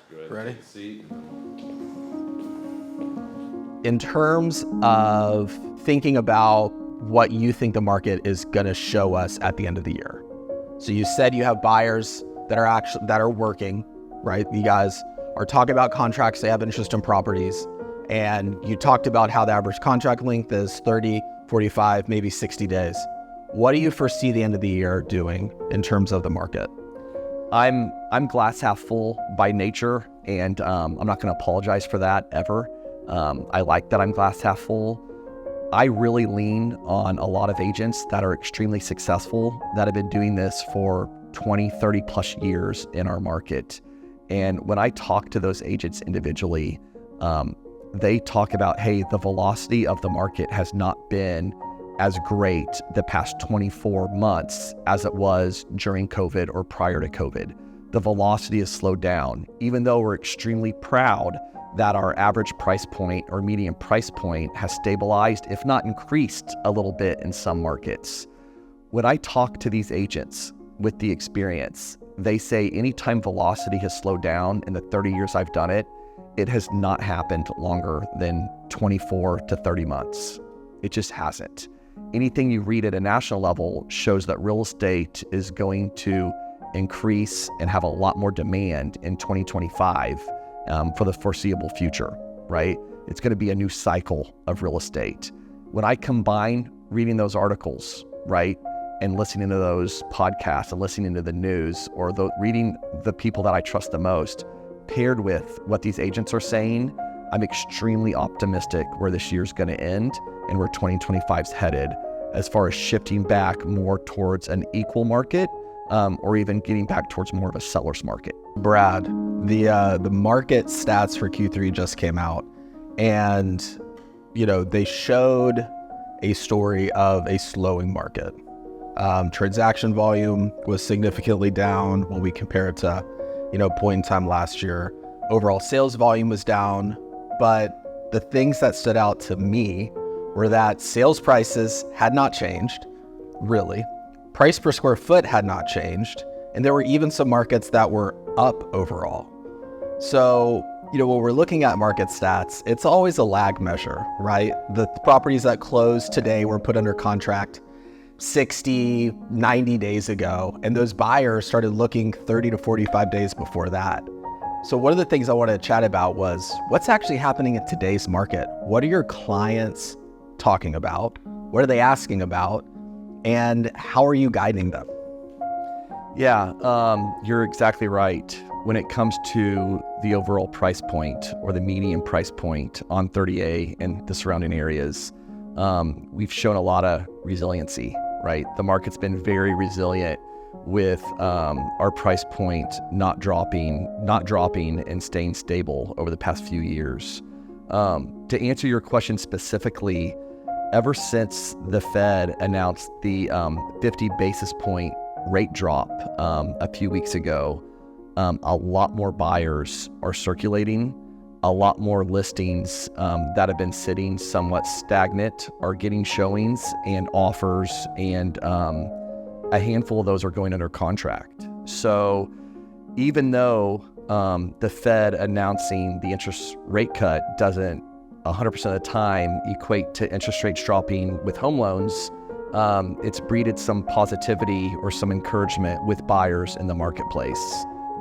Go ahead Ready? and take a seat. In terms of thinking about what you think the market is going to show us at the end of the year. So you said you have buyers that are working, right? You guys are talking about contracts, they have interest in properties, and you talked about how the average contract length is 30, 45, maybe 60 days. What do you foresee the end of the year doing in terms of the market? I'm glass half full by nature, and I'm not going to apologize for that ever. I like that I'm glass half full. I really lean on a lot of agents that are extremely successful that have been doing this for 20, 30 plus years in our market. And when I talk to those agents individually, they talk about, hey, the velocity of the market has not been as great the past 24 months as it was during COVID or prior to COVID. The velocity has slowed down, even though we're extremely proud that our average price point or median price point has stabilized, if not increased a little bit in some markets. When I talk to these agents with the experience, they say anytime velocity has slowed down in the 30 years I've done it, it has not happened longer than 24 to 30 months. It just hasn't. Anything you read at a national level shows that real estate is going to increase and have a lot more demand in 2025 for the foreseeable future, right? It's going to be a new cycle of real estate. When I combine reading those articles, right, and listening to those podcasts and listening to the news or reading the people that I trust the most, paired with what these agents are saying, I'm extremely optimistic where this year's going to end and where 2025 is headed as far as shifting back more towards an equal market or even getting back towards more of a seller's market. Brad, the market stats for Q3 just came out, and they showed a story of a slowing market. Transaction volume was significantly down when we compare it to point in time last year. Overall sales volume was down, but the things that stood out to me were that sales prices had not changed, really. Price per square foot had not changed, and there were even some markets that were up overall. So, when we're looking at market stats, it's always a lag measure, right? The properties that closed today were put under contract 60, 90 days ago, and those buyers started looking 30 to 45 days before that. So one of the things I wanted to chat about was what's actually happening in today's market. What are your clients talking about? What are they asking about? And how are you guiding them? Yeah, you're exactly right. When it comes to the overall price point or the median price point on 30A and the surrounding areas, we've shown a lot of resiliency, right? The market's been very resilient with our price point not dropping and staying stable over the past few years. To answer your question specifically, ever since the Fed announced the 50 basis point rate drop a few weeks ago, a lot more buyers are circulating. A lot more listings that have been sitting somewhat stagnant are getting showings and offers, and a handful of those are going under contract. So even though the Fed announcing the interest rate cut doesn't 100% of the time equate to interest rates dropping with home loans, it's breeded some positivity or some encouragement with buyers in the marketplace.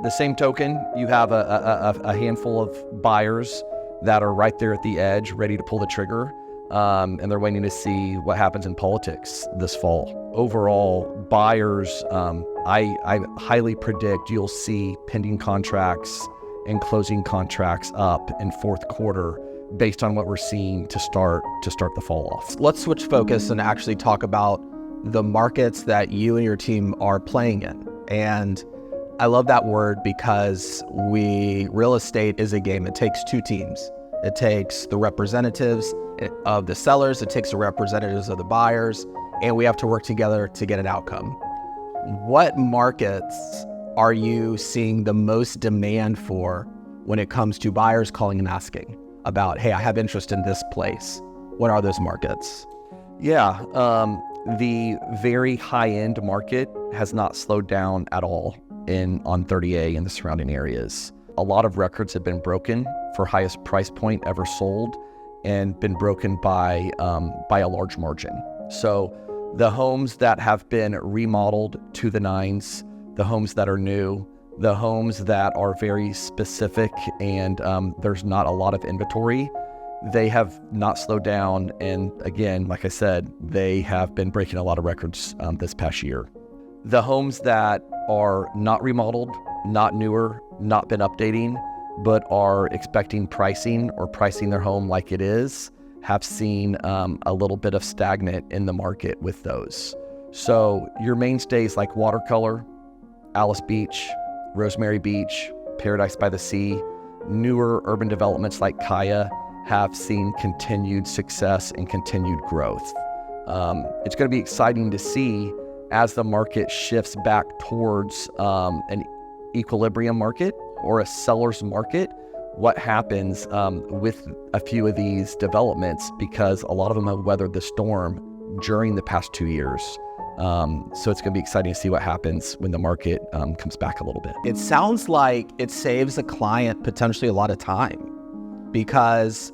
The same token, you have a handful of buyers that are right there at the edge, ready to pull the trigger, and they're waiting to see what happens in politics this fall. Overall, buyers, I highly predict you'll see pending contracts and closing contracts up in fourth quarter based on what we're seeing to start the fall off. Let's switch focus and actually talk about the markets that you and your team are playing in. And I love that word because real estate is a game. It takes two teams. It takes the representatives of the sellers, it takes the representatives of the buyers, and we have to work together to get an outcome. What markets are you seeing the most demand for when it comes to buyers calling and asking about, hey, I have interest in this place? What are those markets? Yeah, the very high-end market has not slowed down at all on 30A and the surrounding areas. a lot of records have been broken for highest price point ever sold, and been broken by a large margin. So the homes that have been remodeled to the nines, the homes that are new, the homes that are very specific and there's not a lot of inventory, they have not slowed down. And again, like I said, they have been breaking a lot of records this past year. The homes that are not remodeled, not newer, not been updating, but are expecting pricing or pricing their home like it is, have seen a little bit of stagnant in the market with those. So your mainstays like Watercolor, Alice Beach, Rosemary Beach, Paradise by the Sea, newer urban developments like Kaya have seen continued success and continued growth. It's going to be exciting to see as the market shifts back towards an equilibrium market or a seller's market, what happens with a few of these developments, because a lot of them have weathered the storm during the past 2 years. So it's going to be exciting to see what happens when the market comes back a little bit. It sounds like it saves a client potentially a lot of time, because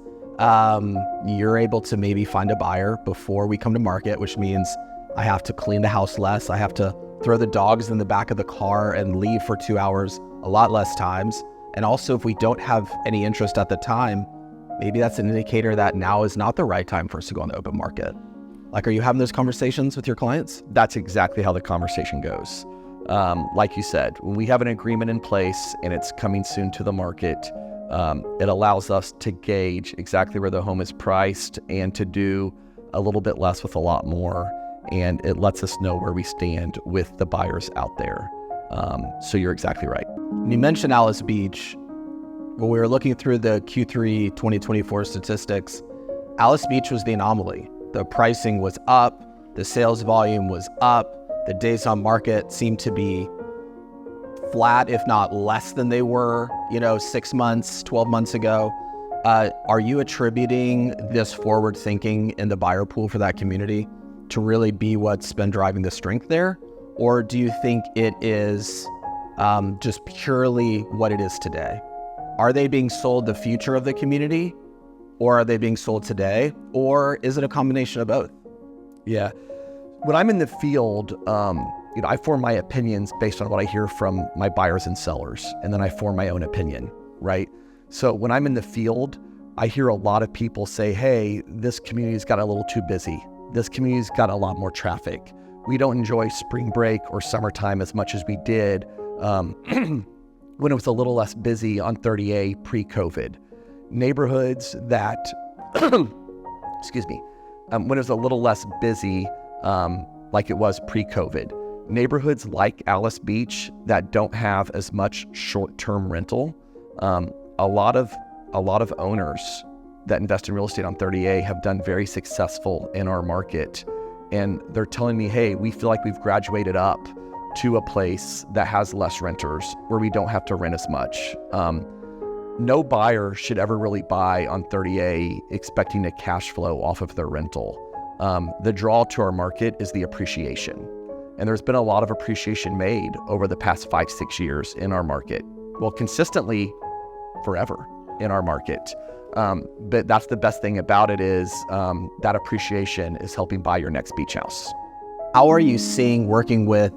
you're able to maybe find a buyer before we come to market, which means I have to clean the house less. I have to throw the dogs in the back of the car and leave for 2 hours a lot less times. And also, if we don't have any interest at the time, maybe that's an indicator that now is not the right time for us to go on the open market. Like, are you having those conversations with your clients? That's exactly how the conversation goes. Like you said, when we have an agreement in place and it's coming soon to the market, it allows us to gauge exactly where the home is priced and to do a little bit less with a lot more. And it lets us know where we stand with the buyers out there. So you're exactly right. You mentioned Alice Beach. When we were looking through the Q3 2024 statistics, Alice Beach was the anomaly. The pricing was up, the sales volume was up, the days on market seemed to be flat, if not less than they were, 6 months, 12 months ago. Are you attributing this forward thinking in the buyer pool for that community to really be what's been driving the strength there? Or do you think it is just purely what it is today? Are they being sold the future of the community, or are they being sold today? Or is it a combination of both? Yeah. When I'm in the field, I form my opinions based on what I hear from my buyers and sellers, and then I form my own opinion, right? So when I'm in the field, I hear a lot of people say, hey, this community's got a little too busy. This community's got a lot more traffic. We don't enjoy spring break or summertime as much as we did when it was a little less busy on 30A pre-COVID. Neighborhoods that, excuse me, when it was a little less busy like it was pre-COVID. Neighborhoods like Alice Beach that don't have as much short-term rental. A lot of owners that invest in real estate on 30A have done very successful in our market. And they're telling me, hey, we feel like we've graduated up to a place that has less renters, where we don't have to rent as much. No buyer should ever really buy on 30A expecting a cash flow off of their rental. The draw to our market is the appreciation. And there's been a lot of appreciation made over the past 5-6 years in our market. Well, consistently forever in our market. But that's the best thing about it is that appreciation is helping buy your next beach house. How are you seeing working with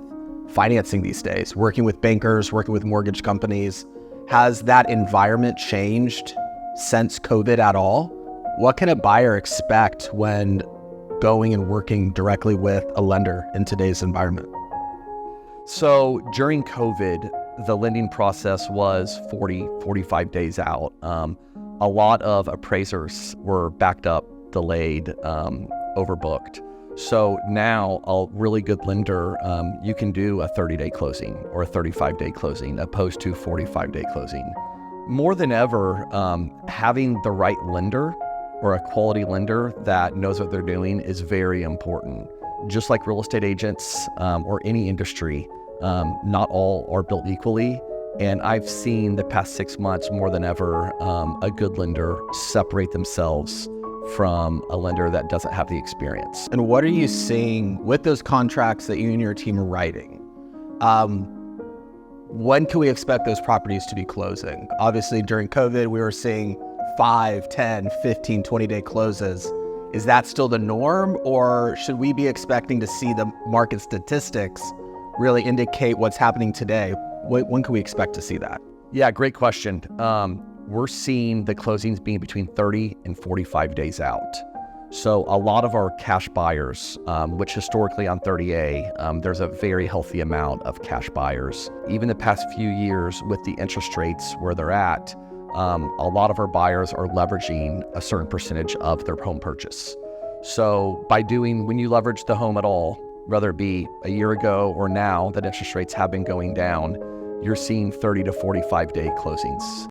financing these days, working with bankers, working with mortgage companies? Has that environment changed since COVID at all? What can a buyer expect when going and working directly with a lender in today's environment? So during COVID, the lending process was 45 days out. A lot of appraisers were backed up, delayed, overbooked. So now a really good lender, you can do a 30-day closing or a 35-day closing opposed to 45-day closing. More than ever, having the right lender or a quality lender that knows what they're doing is very important. Just like real estate agents or any industry, not all are built equally. And I've seen the past 6 months more than ever, a good lender separate themselves from a lender that doesn't have the experience. And what are you seeing with those contracts that you and your team are writing? when can we expect those properties to be closing? Obviously, during COVID, we were seeing 5, 10, 15, 20-day closes. Is that still the norm, or should we be expecting to see the market statistics really indicate what's happening today? When can we expect to see that? Yeah, great question. We're seeing the closings being between 30 and 45 days out. So a lot of our cash buyers, which historically on 30A, there's a very healthy amount of cash buyers. Even the past few years with the interest rates where they're at, a lot of our buyers are leveraging a certain percentage of their home purchase. So when you leverage the home at all, whether it be a year ago or now that interest rates have been going down, you're seeing 30 to 45 day closings.